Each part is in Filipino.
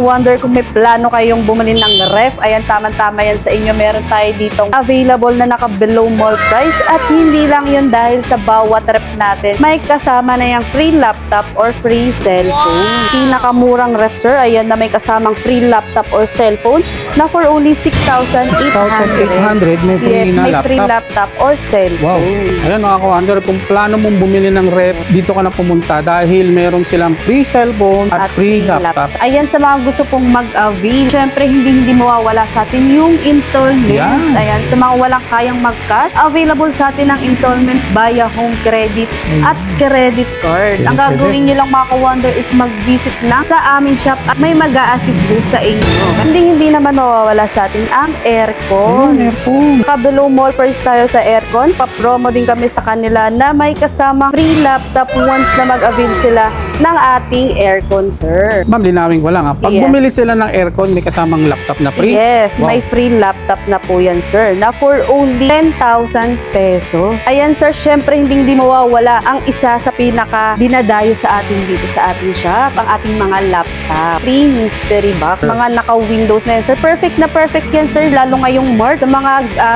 wonder kung may plano kayong bumili ng ref, ayan, tama-tama yan sa inyo. Meron tayo ditong available na naka-below mall price. At hindi lang yun, dahil sa bawat ref natin, may kasama na yung free laptop or free cellphone. Pinakamurang ref, sir, ayan, na may kasamang free laptop or cellphone na for only 6,800. 6,800 may free Yes, na may laptop. free laptop or cellphone. Wow. Ayan mga ka-wonder, kung plano mong bumili ng ref, dito ka na pumunta dahil meron silang free cellphone at free laptop. Ayan, sa mga gusto pong mag-avail, syempre hindi mawawala sa atin yung installment. Yan. Ayan, sa mga walang kayang mag-cash, available sa atin ang installment via home credit at credit card. Ang gagawin nyo lang mga ka-wonder is mag-visit lang sa aming shop at may mag-a-assist po sa inyo. Hindi naman mawawala sa atin ang aircon. Aircon. Below mall price tayo sa aircon. Pa-promo din kami sa kanila na may kasamang free laptop once na mag-avail sila ng ating aircon, sir. Ma'am, linawin ko lang ha. Pag Yes. bumili sila ng aircon, may kasamang laptop na free. Yes, Wow. may free laptop na po yan, sir, na for only 10,000 pesos. Ayan, sir, syempre hindi mawawala ang isa sa pinaka dinadayo sa atin dito sa ating shop, ang ating mga laptop. Free mystery box. Mga naka-Windows na yan, sir. Perfect na perfect yan, sir, lalo ngayong March, sa mga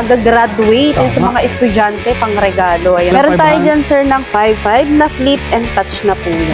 gagraduate and sa Tama. mga estudyante, pang regalo. Ayan. Ilang Meron tayo 500? dyan, sir, ng 5.5 na flip and touch na po yan.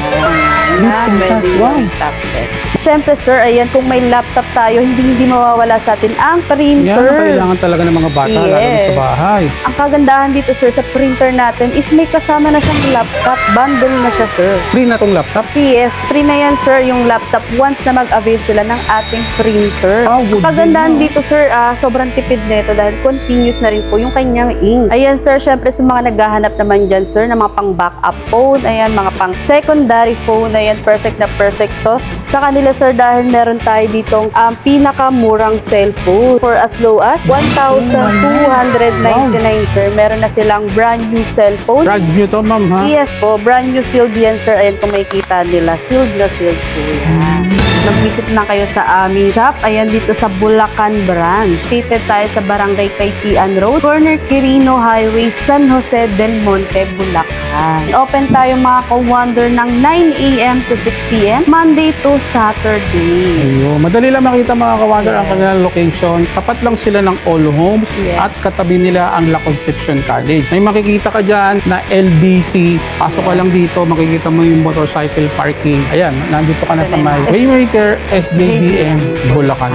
Flip and touch, wow. Tablet. Siyempre, sir, ayan, kung may laptop tayo, hindi mawawala sa atin ang Yan printer. ang kailangan talaga ng mga bata, lalo na sa bahay. Ang kagandahan dito, sir, sa printer natin is may kasama na siyang laptop. Bundle na siya, sir. Free na tong laptop. Yes, free na yan, sir, yung laptop once na mag-avail sila ng ating printer. Oh, good Ang kagandahan deal. dito, sir, sobrang tipid nito dahil continuous na rin po yung kanyang ink. Ayan, sir, syempre sa mga naghahanap naman dyan, sir, ng mga pang backup phone, ayan, mga pang secondary phone, ayan, perfect na perfect to. Sa kanila, sir, dahil meron tayo ditong pinakamurang cellphone for as low as 1,299, sir. Meron na silang brand new cellphone. Brand new to, ma'am, ha? Yes po, brand new sealed yan, sir. Ayan, kung makikita nila, sealed na sealed po yan. Mag-visit na kayo sa aming shop. Ayan, dito sa Bulacan branch. Located tayo sa Barangay Kaypian Road, corner Quirino Highway, San Jose del Monte, Bulacan. Open tayo mga ka-wonder ng 9 a.m. to 6 p.m. Monday to Saturday. Ayun. Madali lang makita mga ka-wonder ang kanilang location. Tapat lang sila ng All Homes Yes. at katabi nila ang La Concepcion College. May makikita ka dyan na LBC. Pasok ka lang dito, makikita mo yung motorcycle parking. Ayan, nandito ka na sa may Waymaker SBDM Bulacan.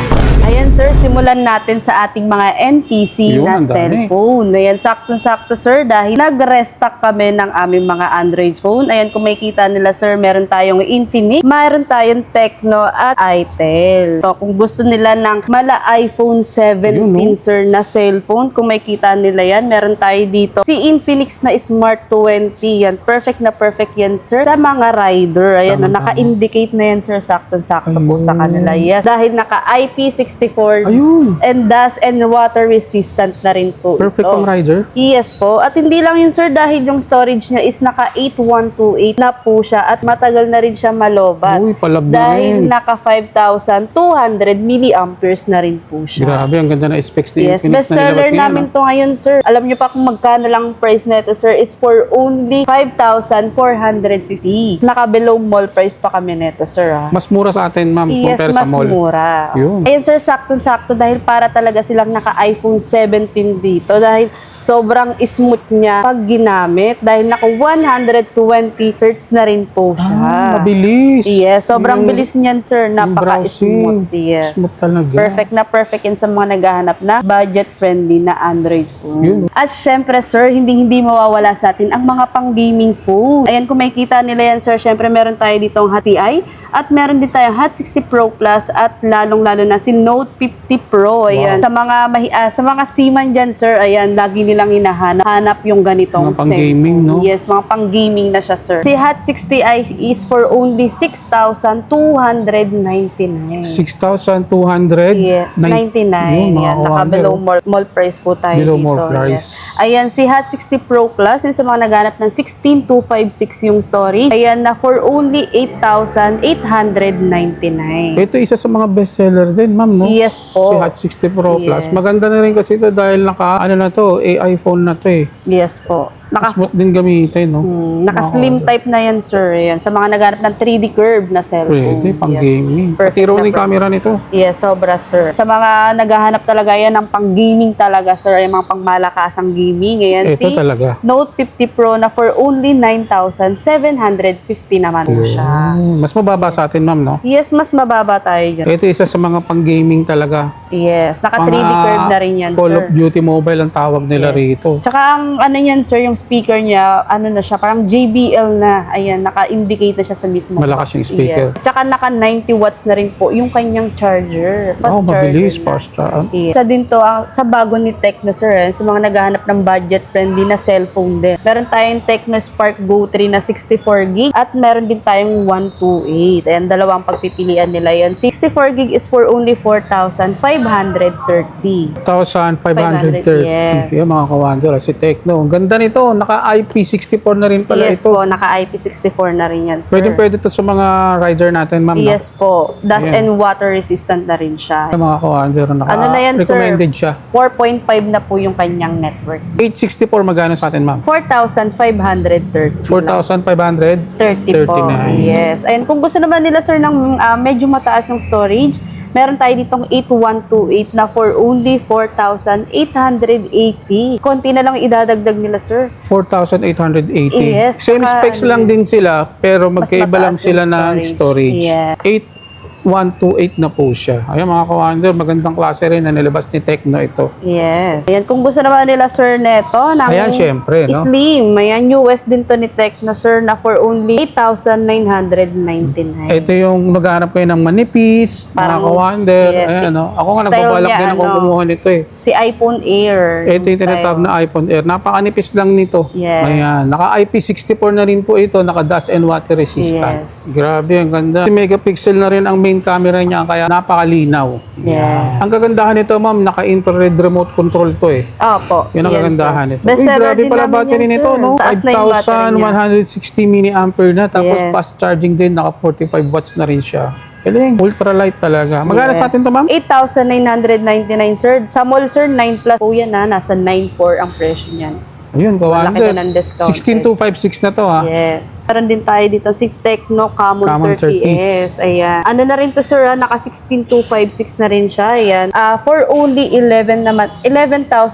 Ayan, sir, simulan natin sa ating mga NTC Yun, na ang dami. cellphone. Ayan, saktong-sakto, sir, dahil nag-restock kami ng aming mga Android phone. Ayan, kung makikita nila, sir, meron tayong Infinix, meron tayong Tecno at Itel. So, kung gusto nila ng mala iPhone 17, Ayun, no? sir, na cellphone, kung makikita nila yan, meron tayo dito si Infinix na Smart 20. Yan, perfect na perfect yan, sir, sa mga rider. Ayan, Tama, naka-indicate na yan, sir, saktong-sakto po sa Ayun. kanila. Yes, dahil naka-IP64 Ayun. and dust and water resistant na rin po Perfect ito. pang rider. Yes po. At hindi lang yun, sir, dahil yung storage niya is naka 8128 na po siya at matagal na rin siya malobat. Uy, palab na Dahil rin. naka 5,200 milliamperes na rin po siya. Grabe, ang ganda na specs ni Yes, Infinix na bestseller nilabas namin ngayon. to ngayon, sir. Alam niyo pa kung magkano lang price nito, sir, is for only 5,450. Naka-below mall price pa kami nito, sir, ha? Mas mura sa atin, ma'am, Yes, compare sa mas mall. mura. Yun. Ayun, sir, saktong-sakto dahil para talaga silang naka-iPhone 17 dito dahil sobrang smooth niya pag ginamit dahil naka 120 Hz na rin po siya. Mabilis. Yes, sobrang Yung- bilis niyan, sir. yung Napaka-smooth. browsing. Yes. Smooth talaga. Perfect na perfect yan sa mga naghahanap na budget-friendly na Android phone. Yun. At syempre, sir, hindi mawawala sa atin ang mga pang-gaming phone. Ayan, kung makikita nila yan, sir, syempre meron tayo ditong Hot TI at meron din tayong Hot 60 Pro Plus at lalong-lalo na si Note 50 Pro. Ayan. Wow. Sa mga seaman dyan, sir, ayan, lagi nilang hinahanap yung ganitong Mga pang-gaming, cellphone. no? Yes, mga pang-gaming na siya, sir. Si Hot 60i is for only 6,299. 6,200. Yeah, 99. Yun, mga Yan, naka ka-wonder. below mall price po tayo Below dito. mall price. Yes. Ayan, si Hot 60 Pro Plus, yun sa mga naghanap ng 16,256 yung storage. Ayan, na for only 8,899. Ito isa sa mga bestseller din, ma'am, no? Yes po. Si Hot 60 Pro Plus. Yes. Maganda na rin kasi ito dahil naka, ano na to, AI phone na to eh. Yes po. Smooth din gamitin, no? Naka-slim type na yan, sir. Ayan. Sa mga naghanap ng 3D curve na cellphone. Pwede, pang Yes. gaming. Perfect Pati raw na yung camera nito. Yes, sobra, sir. Sa mga naghahanap talaga yan ng pang-gaming talaga, sir. Ay mga pang-malakasang gaming. Ayan, Ito talaga. Note 50 Pro na for only 9,750 naman po siya. Mas mababa sa atin, ma'am, no? Yes, mas mababa tayo dyan. Ito isa sa mga pang-gaming talaga. Yes, naka 3D curve na rin yan, Call sir. of Duty Mobile ang tawag nila Yes. rito. Tsaka ang ano yan, sir, yung speaker niya, ano na siya, parang JBL na. Ayan, naka-indicate na siya sa mismo Malakas box. yung speaker. Yes. Tsaka naka 90 watts na rin po yung kanyang charger. Fast Mabilis, charger na. fast charge. Yes. Isa din to sa bago ni Tecno, sir, sa mga naghahanap ng budget-friendly na cellphone din. Meron tayong Tecno Spark Go 3 na 64GB at meron din tayong 128. Ayan, dalawang pagpipilian nila yan. 64GB is for only 4,530. 1,530. Yes. Yung mga kawander, si Tecno. Ang ganda nito. Naka-IP64 na rin pala Yes ito. po, naka-IP64 na rin yan, sir. Pwede to sa mga rider natin, ma'am. no? Yes po, dust Ayan. and water resistant na rin siya. Yung mga kawander, Ano na yan, sir? recommended siya. 4.5 na po yung kanyang network. 864 magkano sa atin, ma'am? 4,530. 4,530 30 po. Yes. And kung gusto naman nila, sir, ng medyo mataas yung storage, meron tayo ditong 8128 na for only 4,880. Konti na lang idadagdag nila, sir. 4,880. Yes, Same saka specs lang din sila, pero mas magkaiba lang mataas sila yung ng storage. Yes. 8128 na po siya. Ayan mga kawander, magandang klase rin na nilabas ni Tecno ito. Yes. Ayan, kung gusto naman nila, sir, neto, ng Ayan, syempre, no? slim. Ayan, US din to ni Tecno, sir, na for only 8,999. Ito yung maghanap kayo ng manipis, mga Parang- kawander. yes, Ayan, no? Ako nga style nagbabalak niya, din ako ano, kumuha nito eh. Si iPhone Air. Ito yung tinatawag na iPhone Air. Napakanipis lang nito. Yes. Ayan. Naka-IP64 na rin po ito. Naka-dust and water resistant. Yes. Grabe, ang ganda. 10 megapixel na rin ang main camera niya. Kaya napakalinaw. Yes. Ang kagandahan nito, ma'am, naka-infrared remote control to eh. Opo. Yun ang yan, kagandahan sir. nito. Uy, Bestseller grabe din pala namin battery yan, nito, sir. no? Taas na yung battery niya. 5,160 mAh na. Tapos Yes. fast charging din. Naka 45 watts na rin siya. Galing. Ultralight talaga. Magkano sa atin to, ma'am? 8,999, sir. Sa mall, sir, 9 plus po yan, ha. Nasa 9,4 ang presyo niyan. Ayun, Malaki kawander. na ng discount. 16256 na to, ha? Yes. Meron din tayo dito si Tecno Camon Camon 30S. Ayan. Ano na rin to, sir, ha? Naka 16256 na rin siya. Ayan. For only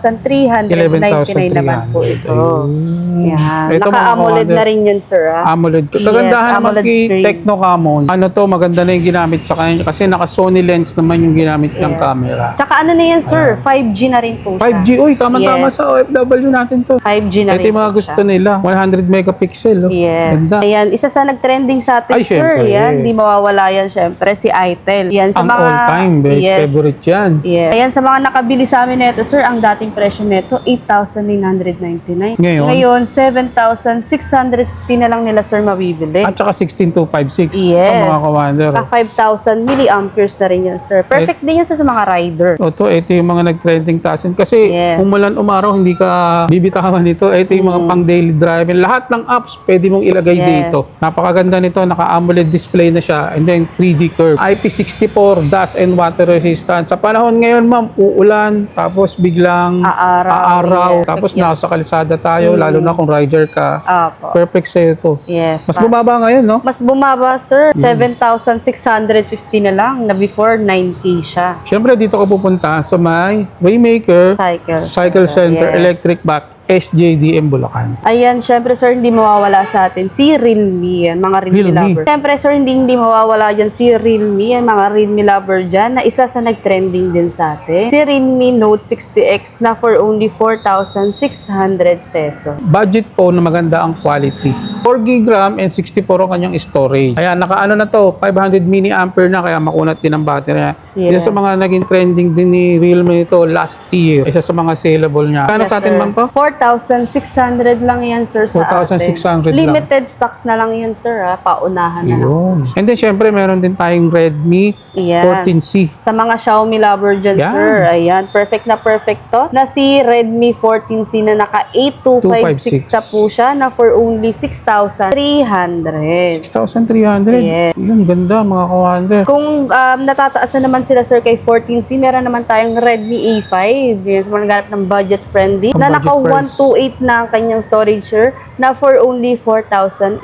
11,399 naman po ito. Ayan. Ito, mga Naka-AMOLED kawander. na rin yun, sir, ha? AMOLED. Kagandahan Yes, naman AMOLED kay screen. Tecno Camon. Ano to, maganda na yung ginamit sa kanya kasi naka Sony lens naman yung ginamit ng Yes. camera. Tsaka ano na yan, sir? 5G na rin po siya. 5G, uy, tama-tama Yes. sa OFW natin to. 5G na Ito rin yung mga po gusto siya. nila. 100 megapixel. Oh. Yes. Ganda. Ayan, isa sa nag-trending sa atin, Ay, sir. syempre. Yan, di mawawala yan, syempre, si Itel. Yan, sa Ang mga... all-time favorite yan. Yes. Ayan, sa mga nakabili sa amin nito, sir, ang dating presyo nito, 8,999. Ngayon? 7,650 na lang nila, sir, mabibili. At saka 16256 Yes. ang mga kawander. Ka 5,000 milliamperes na rin yan, sir. Perfect din yan, sir, sa mga rider. Ito yung mga nag-trending tasin. Kasi Yes. kung umulan umaraw, hindi ka bibitawan nito. Ito yung mga pang daily driving. Lahat ng apps pwede mong ilagay Yes. dito. Napakaganda nito. Naka-AMOLED display na siya. And then 3D curve. IP64, dust and water resistant. Sa panahon ngayon, ma'am, uulan. Tapos biglang Aaraw. Yes. Tapos nasa kalsada tayo. Lalo na kung rider ka. Apo. Perfect sa'yo to. Yes. Mas bumaba ngayon, no? Mas bumaba, sir. 7,650 na lang, na before 9K siya. Siyempre, dito ka pupunta sa may Waymaker Cycle Center Yes. Electric Back SJDM Bulacan. Ayan, syempre, sir, hindi mawawala sa atin si Realme, yan, mga Realme Realme. lover. Syempre, sir, hindi mawawala dyan si Realme, yan, mga Realme lover dyan, na isa sa nag-trending din sa atin. Si Realme Note 60X na for only 4,600 peso. Budget phone na maganda ang quality. 4GB RAM and 64 ang kanyang storage. Ayan, naka-ano na to, 500 mAh na, kaya makunat din ang battery. Yes. Isa sa mga naging trending din ni Realme ito last year. Isa sa mga saleable niya. Kano Yes, sa atin, sir. ma'am to? 4,600 lang yan, sir, sa 4,600 atin. lang. Limited stocks na lang yan, sir, ha? Paunahan na lang. Yun. And then, syempre, meron din tayong Redmi Ayan. 14C. Sa mga Xiaomi lover dyan, Yan. sir. Ayan, perfect na perfect to. Na si Redmi 14C na naka 8256 na po siya, na for only 6,000 6,300. 6,300. Yes. Yun, ganda mga ka-wonder. Kung natataas na naman sila, sir, kay 14C, meron naman tayong Redmi A5. Yes, mga naghanap ng budget-friendly. Na naka Budget price. 128 na ang kanyang storage, sir, na for only 4,089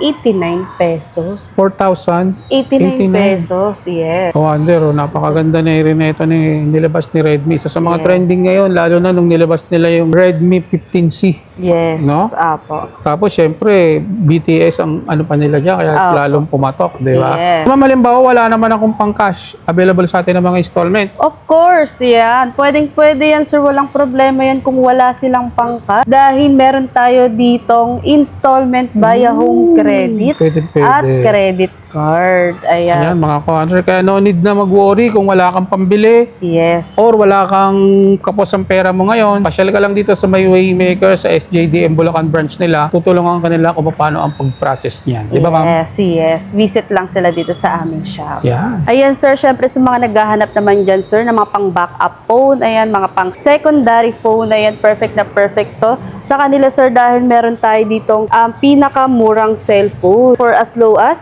pesos. 4,089 pesos, yes. Ka-wonder, napakaganda na rin ito nilabas ni Redmi. Isa sa mga trending ngayon, lalo na nung nilabas nila yung Redmi 15C. Yes, No? apo. Tapos, syempre, BTS ang ano pa nila dyan, kaya lalong pumatok, di ba? Yes. Ma'am, halimbawa, wala naman akong pang-cash available sa atin ng mga installment. Of course, yan. Pwedeng-pwede yan, sir. Walang problema yan kung wala silang pangka. Dahil meron tayo ditong installment via home credit Pwede. at credit card. Ayan. Ayan, mga ka-wonder, kaya no need na mag-worry kung wala kang pambili Yes. or wala kang kapos ang pera mo ngayon. Pasyal ka lang dito sa may Waymaker sa SJDM Bulacan branch nila. Tutulungan ka nila kung paano ang pag-process niyan. Di ba, ma'am? Yes. Visit lang sila dito sa aming shop. Yeah. Ayan, sir. Syempre, sa mga naghahanap naman dyan, sir, ng mga pang backup phone, ayan, mga pang secondary phone, ayan, perfect na perfect to. Sa kanila, sir, dahil meron tayo ditong pinakamurang cellphone for as low as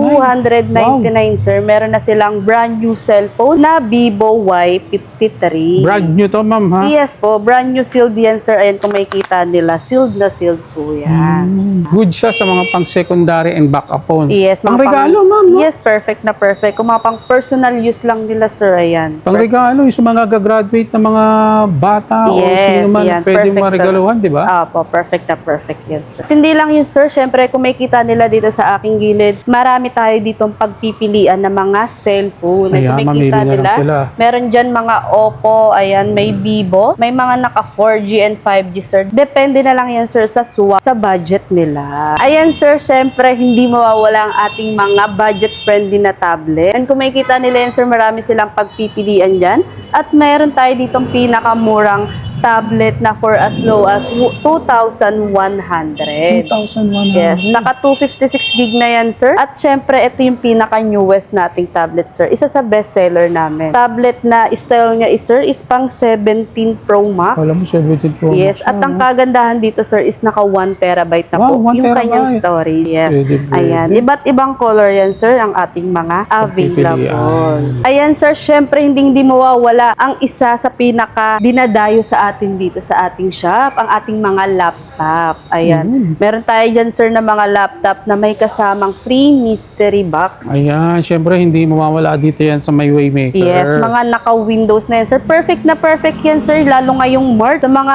1,299, sir. Meron na silang brand new cellphone na Vivo Y53. Brand new to, ma'am, ha? Yes po, brand new sealed yan, sir. Ayan, kung makikita nila, sealed na sealed po yan. Good siya sa mga pang-secondary and backup phone. Yes, Pang mga regalo, ma'am, no? Yes, perfect na perfect. Kung mga pang personal use lang nila, sir, ayan. Pang regalo, yung sa mga gagraduate na mga bata o Yes, sino man yan. pwedeng Perfect marigaluhan, di ba? Opo, perfect na perfect yan, sir. Hindi lang yun, sir. Siyempre, kung makikita nila dito sa aking gilid, marami tayo ditong pagpipilian ng mga cellphone. Ayan, Kung mamili makikita na lang nila, sila. meron dyan mga Oppo, ayan, may Vivo, may mga naka 4G and 5G, sir. Depende na lang yan, sir, sa swap, sa budget nila. Ayan, sir, siyempre, hindi mawawala ang ating mga budget-friendly na tablet. And kung makikita nila yan, sir, marami silang pagpipilian dyan. At meron tayo ditong pinakamurang tablet na for as low as 2,100. 2,100. Yes, naka 256 gig na yan, sir. At syempre, ito yung pinaka-newest nating tablet, sir. Isa sa bestseller namin. Tablet na style niya is, sir, is pang 17 Pro Max. Alam mo, 17 Pro Max. Yes, at ang kagandahan dito, sir, is naka 1 terabyte na Wow, po 1 yung kanyang terabyte. storage. Yes. Pwede. Ayan, iba't ibang color yan, sir, ang ating mga available. Pagpipilian. Ayan, sir, syempre, hindi mawawala ang isa sa pinaka-dinadayo sa atin dito sa ating shop, ang ating mga laptop. Ayan. Meron tayo dyan, sir, na mga laptop na may kasamang free mystery box. Ayan, syempre hindi mawawala dito yan sa may Waymaker. Yes, mga naka-Windows na yan, sir. Perfect na perfect yan, sir. Lalo ngayong March, sa mga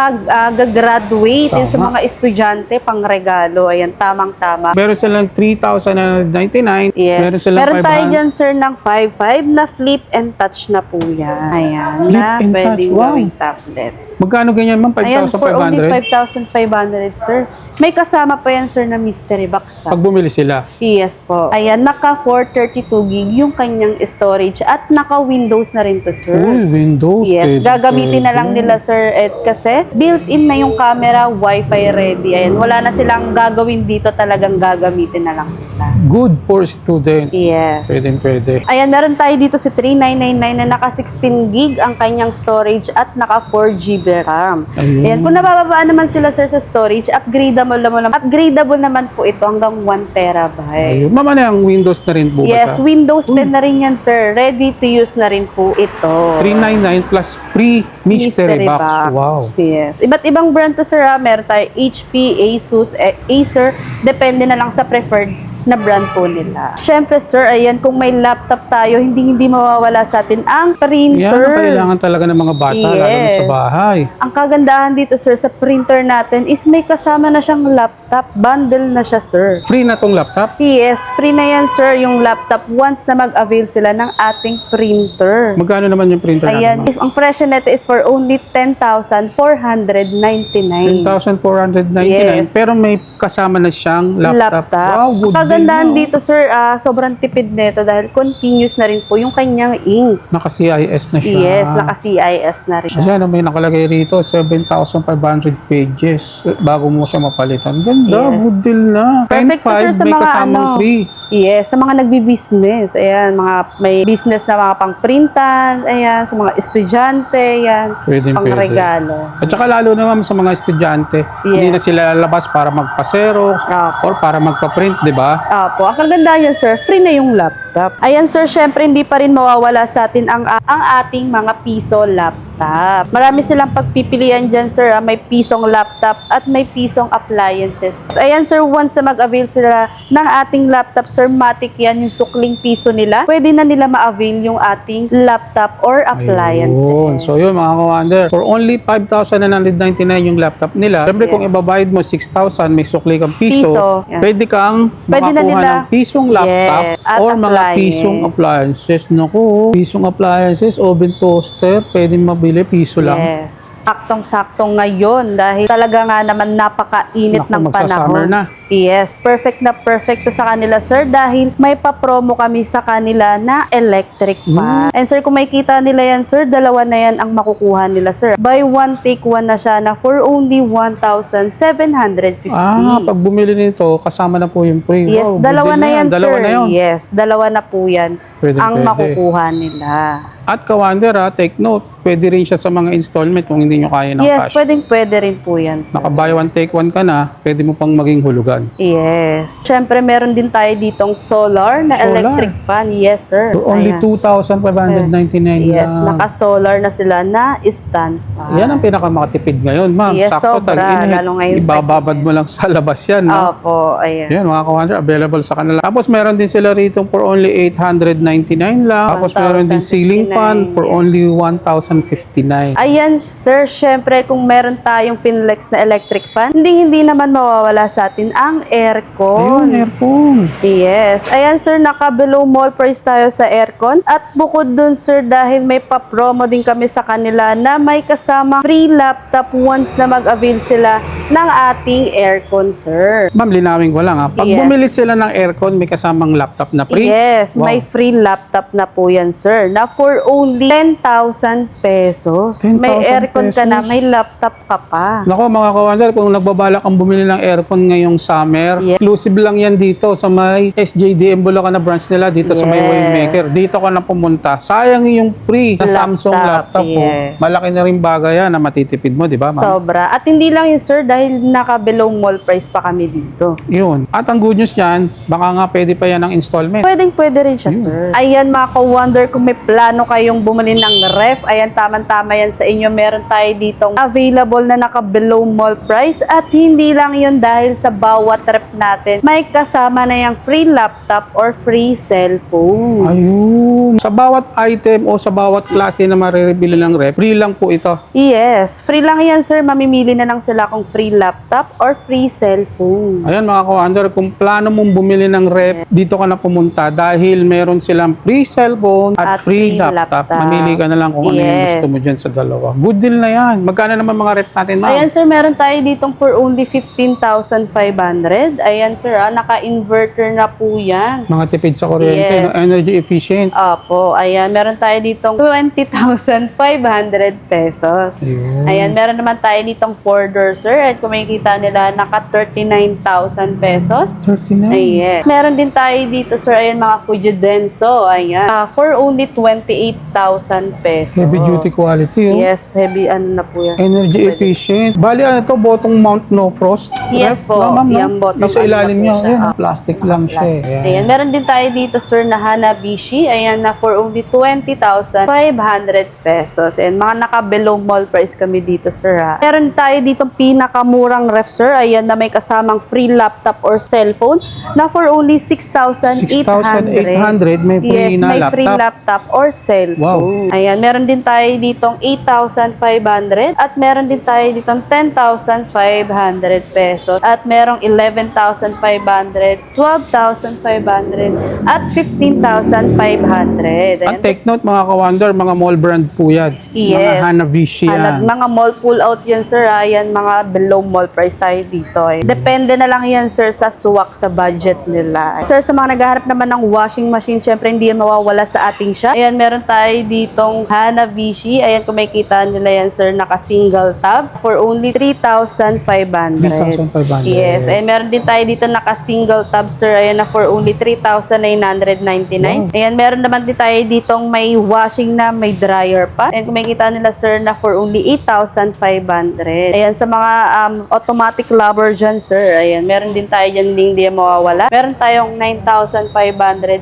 gagraduate, Tama. sa mga estudyante, pang regalo. Ayan, tamang-tama. Meron silang 3,999. Yes. Meron silang Meron tayo 500. dyan, sir, ng 5.5 na flip and touch na po yan. Ayan, Flip na and pwedeng touch, wow. gawing tablet. Magkano ganyan, ma'am? Ayan, for only 5,500? 5,500, sir. May kasama pa yan, sir, na mystery box. Pag bumili sila. Yes po. Ayan, naka 432 gig yung kanyang storage at naka Windows na rin to, sir. Uy, Windows. Yes, pwede, gagamitin na pwede. lang nila, sir, kasi built-in na yung camera, Wi-Fi ready. Ayan, wala na silang gagawin dito, talagang gagamitin na lang nila. Good for student. Yes. Pwede. Ayan, meron tayo dito si 3999 na naka 16 gig ang kanyang storage at naka 4 GB RAM. Ayan, kung nabababaan naman sila, sir, sa storage, upgradable naman po ito hanggang 1 terabyte. Ayun. Mama na yung Windows na rin po ba Yes, siya? Windows 10 na rin yan, sir. Ready to use na rin po ito. 399 plus free mystery box. Wow. Yes. Iba't ibang brand to, sir. Meron tayo HP, Asus, Acer. Depende na lang sa preferred na brand po nila. Siyempre, sir, ayan, kung may laptop tayo, hindi mawawala sa atin ang Yan printer. ang kailangan talaga ng mga bata, lalo na sa Yes. bahay. Ang kagandahan dito, sir, sa printer natin is may kasama na siyang laptop. Bundle na siya, sir. Free na tong laptop? Yes, free na yan, sir, yung laptop once na mag-avail sila ng ating printer. Magkano naman yung printer Ayan, natin, ma'am? ang presyo nito is for only 10,499. 10,499. Yes. Pero may kasama na siyang laptop. Wow, good Ang kagandahan deal, no? dito, sir, sobrang tipid nito dahil continuous na rin po yung kanyang ink. Naka-CIS na siya. Yes, naka-CIS na rin siya. Ayan, may nakalagay rito, 7,500 pages bago mo siya mapalitan. Ganda, Yes. good deal na. Perfect to, sir, 10.5 sa may mga kasamang ano. free. Yes, sa mga nagbi-business. Ayan, mga may business na mga pang-printan. Ayan, sa mga estudyante. Ayan, Pwede. pang-regalo. At saka lalo naman sa mga estudyante, hindi na sila lalabas para magpa-xerox Opo. or para magpa-print, di ba? Opo, ang kagandahan yan, sir, free na yung laptop. Ayan, sir, syempre hindi pa rin mawawala sa atin ang ating mga piso laptop. Marami silang pagpipilian dyan, sir. May pisong laptop at may pisong appliances. Ayan, sir, once na mag-avail sila ng ating laptop, sir, matic yan, yung sukling piso nila. Pwede na nila ma-avail yung ating laptop or appliances. Ayun. So yun mga ka-wonder, for only 5,999 yung laptop nila. Siyempre kung ibabayad mo 6,000, may sukli kang piso, Yan. pwede kang Pwede na makakuha nila. ng pisong laptop Yes. At or mga appliance. pisong appliances. Naku, pisong appliances, oven toaster, pwede mabili, piso lang. Yes. Saktong-saktong ngayon dahil talaga nga naman napakainit Naku, ng magsa-summer panahon. na. Yes, perfect na perfect to sa kanila, sir, dahil may pa-promo kami sa kanila na electric fan. And sir, kung makikita nila yan, sir, dalawa na yan ang makukuha nila, sir. Buy one, take one na siya na for only 1,750. Pag bumili nito, kasama na po yung free. Yes, Wow, dalawa good na deal yan, Dalawa sir. na yun. Yes, dalawa na po yan Pwede, ang pwede. makukuha nila. At ka-wonder take note, pwede rin siya sa mga installment kung hindi nyo kaya ng Yes, cash. pwede rin po yan, sir. Naka-buy one, take one ka na, pwede mo pang maging hulugan. Yes. Siyempre, meron din tayo ditong solar na Solar. electric fan. Yes, sir. For only Ayan. 2,599 Yes, lang. naka-solar na sila na stand fan. Yan ang pinakamakatipid ngayon, ma'am. Yes, Sakto, sobra. tag-init. Lalo ngayon, Ibababad mo lang sa labas yan, no? Opo, ayan. Yan, mga ka-wonder, available sa kanila. Tapos meron din sila rito for only 899 lang. Tapos meron din ceiling fan for yes. only 1,059. Ayan, sir, syempre, kung meron tayong Finlex na electric fan, hindi naman mawawala sa atin ang aircon. Ayun, aircon. Yes. Ayan, sir, naka-below mall price tayo sa aircon. At bukod dun, sir, dahil may pa-promo din kami sa kanila na may kasamang free laptop once na mag-avail sila ng ating aircon, sir. Ma'am, linawin ko lang ha. Pag Yes. bumili sila ng aircon, may kasamang laptop na free. Yes, Wow. may free laptop na po yan, sir, na for only 10,000 pesos. 10,000 May aircon ka na, pesos. may laptop ka pa. Nako mga kawander, kung nagbabalak kang bumili ng aircon ngayong summer, Yes. exclusive lang yan dito sa may SJDM Bulacan na branch nila, dito sa may Yes. Waymaker. Dito ka na pumunta. Sayang yung free na Laptop, Samsung laptop mo. yes. Malaki na rin bagay yan na matitipid mo, di ba ma'am? Sobra. At hindi lang yun, sir, dahil naka-below mall price pa kami dito. Yun. At ang good news yan, baka nga pwede pa yan ng installment. Pwede rin siya, sir. Ayan, mga ka-wonder, kung may plano kayong bumili ng ref, ayan, tama-tama yan sa inyo. Meron tayo ditong available na naka-below mall price. At hindi lang yun dahil sa bawat ref natin, may kasama na yung free laptop or free cellphone. Ayun. Sa bawat item o sa bawat klase na mariribili ng ref, free lang po ito. Yes, free lang yan, sir. Mamimili na lang sila kung free laptop or free cellphone. Ayan mga ka-wonder, kung plano mong bumili ng rep, dito ka na pumunta dahil meron silang free cellphone at free laptop. Mamili ka na lang kung ano yung Yes. gusto mo dyan sa dalawa. Good deal na yan. Magkano naman mga rep natin, ma'am? Ayan, sir, meron tayo ditong for only 15,500. Ayan, sir, naka-inverter na po yan. Mga tipid sa kuryente, Yes. no? Energy efficient. Opo, ayan, meron tayo ditong 20,500 pesos. Ayun. Ayan, meron naman tayo ditong 4-door, sir. At kung makikita nila, naka 39,000 pesos. 39. Ayan. Meron din tayo dito, sir, ayan, mga Fujidenso. Ayan. For only 28,000 pesos. Heavy duty quality, oh. Yes, heavy, ano na po yan. Energy Pwede. efficient. Bali, ano to? Bottom mount no frost? Yes Ref? po. No, ma'am, no? Yung bottom Yung sa ano ilalim na po niya. siya. Ayan, Ah, plastic lang siya. plastic. Ayan. Ayan, meron din tayo dito, sir, na Hanabishi. Ayan, na for only 20,500 pesos. And mga naka-below mall price kami dito, sir, ha. Meron tayo ditong pinakamurang ref, sir. Ayan, na may kasamang free laptop or cellphone na for only 6,800. 6,800 may free Yes, na may laptop. free laptop or cellphone. Ayan, meron din tayo ditong 8,500 at meron din tayo ditong 10,500 pesos at merong 11,500, 12,500 at 15,500. Ang take note mga ka-wonder, mga mall brand po yan. Mga Yes. Hanabishi yan. Mga mall pull out yan, sir. Ayan, mga below mall price tayo dito. Depende na lang yan, sir, sa suwak sa budget nila. Sir, sa mga naghahanap naman ng washing machine, syempre hindi yan mawawala sa ating shop. Ayan, meron tayo ditong Hanabishi. Ayan, kung makikita nila yan, sir, naka-single tab for only 3,500. 3,500. Yes, and Ayan, meron din tayo dito naka-single tab, sir. Ayan na for only 3,999. Ayan, meron naman din tayo ditong may washing na may dryer pa. Ayan, kung makikita nila, sir, na for only 8,500. Ayan, sa mga automatic lover dyan, sir. Ayan, meron din tayo dyan, hindi mawawala. Meron tayong 9,500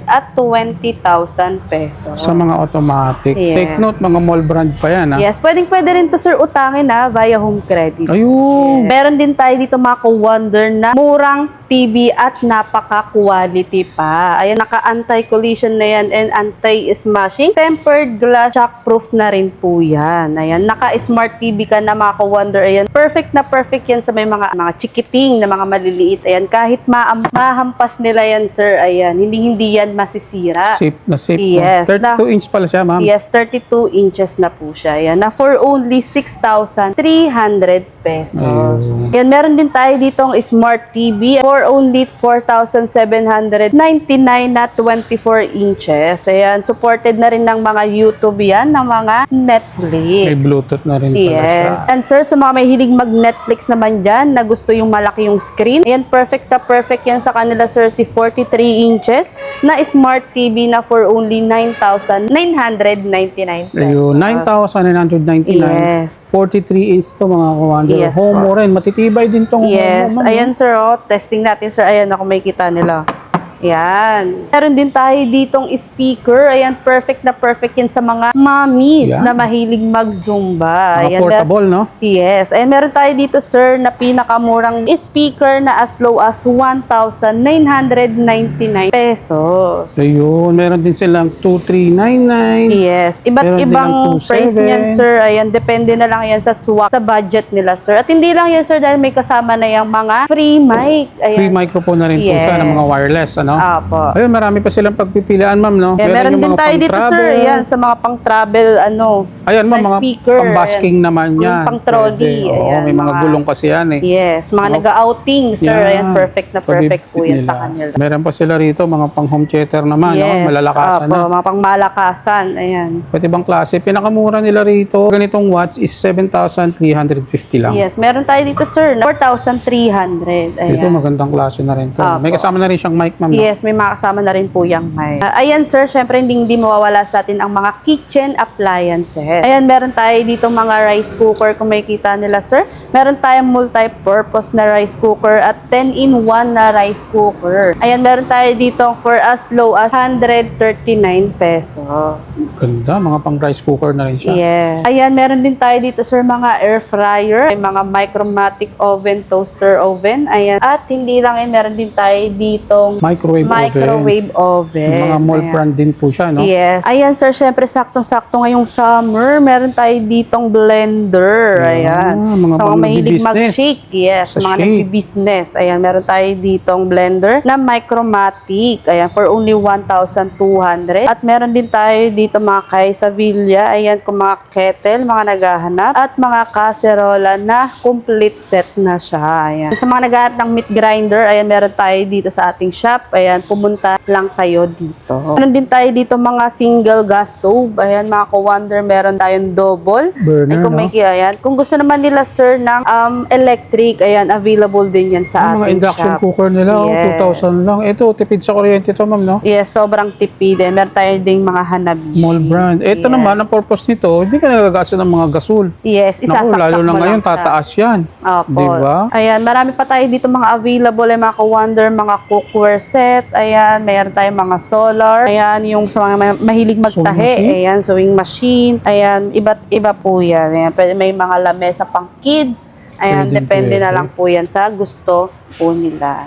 at 20,000 pesos. Sa mga automatic. Yes. Take note, mga mall brand pa yan, ha? Yes, pwede rin to, sir, utangin via home credit. Ayun. Meron din tayo dito mga Wonder na murang TV at napaka-quality pa. Ayan, naka-anti-collision na yan and anti-smashing. Tempered glass, shockproof na rin po yan. Ayan, naka-smart TV ka na mga Wonder. Ayan, perfect na perfect yan sa may mga chikiting na mga maliliit. Ayan, kahit mahampas nila yan, sir. Ayan, hindi yan masisira. Safe na safe. Yes, 32 inch pala siya, ma'am. Yes, 32 inches na po siya. Ayan, na for only 6,300 pesos. Ayan, meron din tayo ditong smart TV for only 4,799 na 24 inches. Ayan, supported na rin ng mga YouTube yan, ng mga Netflix. May Bluetooth na rin pala siya. Yes. And sir, sa mga may hilig mag-Netflix naman dyan, na gusto yung malaki yung screen, ayan, perfect na perfect yan sa kanila, sir, si 43 inches na smart TV na for only 9,999 pesos. Ayun, 9,999. Yes. 43 inch to, mga Wonder. Yes, Homo rin. Matitibay din tong Yes. Homo, ma'am. Ayan, sir, testing natin, sir. Ayan, ako makikita nila. Yan. Meron din tayo ditong speaker. Ayan, perfect na perfect yan sa mga mommies Yan. na mahilig mag-zumba. Mga Ayan, portable, no? yes. Ayan, meron tayo dito, sir, na pinakamurang speaker na as low as 1,999 pesos. Ayun, meron din silang 2,399. Yes. Iba't Meron din ibang ng 2.7. price niyan, sir. Ayan, depende na lang yan sa swak, sa budget nila, sir. At hindi lang yan, sir, dahil may kasama na yung mga free mic. Ayan. Free microphone na rin po siya ng mga wireless, ano? Apo. Ayun, marami pa silang pagpipilian, ma'am, no? Meron yung din mga tayo dito, pang-travel. sir. Ayan, sa mga pang-travel, Ayan, ma'am, na mga speaker. pang-basking naman Yung yan. pang-trolley. Pwede. Oo, Ayan, may mga gulong kasi yan, eh. Yes, mga Mga- nag-outing, sir. Yan. Ayan, perfect na perfect po yan sa Nila. kanila. Meron pa sila rito, mga pang-home theater naman, no? Malalakasan apo, na. mga pang-malakasan. Ayan. Pwede bang klase? Pinakamura nila rito, ganitong watch is 7,350 lang. Yes, meron tayo dito, sir, na 4,300. Ayan. Ito, magandang klase na rin to. Apo. May kasama na rin siyang mic, ma'am. no? Yes, may mga kasama na rin po yung mic. Ayan, sir, syempre hindi mawawala sa atin ang mga kitchen appliances. Ayan, meron tayo dito mga rice cooker, kung makikita nila, sir. Meron tayong multi-purpose na rice cooker at 10-in-1 na rice cooker. Ayan, meron tayo dito for as low as 139 pesos. Ganda, mga pang-rice cooker na rin siya. Yes. Ayan, meron din tayo dito, sir, mga air fryer, may mga micromatic oven, toaster oven. Ayan. At hindi lang meron din tayo ditong Microwave oven. oven. Mga mall Ayan. brand din po siya, no? Yes. Ayan, sir, syempre saktong-sakto ngayong summer, meron tayo ditong blender. Ayan. mga Sa mga mahilig magbi-business. mag-shake. Yes, Sa mga shake. nagbi-business. Ayan, meron tayo ditong blender na micromatic. Ayan, for only 1,200. At meron din tayo dito mga Kaisavilla. Ayan, kung mga kettle, mga naghahanap. At mga kaserola na complete set na siya. Ayan. Sa mga naghahanap ng meat grinder, ayan, meron tayo dito sa ating shop. Ayan, pumunta lang kayo dito. Meron din tayo dito mga single gas stove. Ayan, mga ka-wonder, meron tayong double. Burner, Ay, kung no? may ayan. Kung gusto naman nila, sir, ng electric, ayan, available din yan sa Mga ating induction shop. cooker nila, Yes. 2,000 lang. Ito, tipid sa kuryente to, ma'am, no? Yes, sobrang tipid. Meron tayo ding mga Hanabishi. Mall brand. Ito Yes. naman, ang purpose nito, hindi ka nagagasa ng mga gasol. Yes, Naku, isasaksak lalo na mo ngayon, lang siya. tataas yan. Opo. Diba? Ayan, marami pa tayo dito mga available, mga ka-wonder, mga cookware set. Ayan, mayroon tayong mga solar. Ayan, yung sa mga mahilig magtahe. Sewing machine? Ayan, sewing machine. Ayan, iba't iba po yan. Ayan, pwede may mga lamesa pang kids. Ayan, Pwede, depende na pwede. lang po yan sa gusto po nila.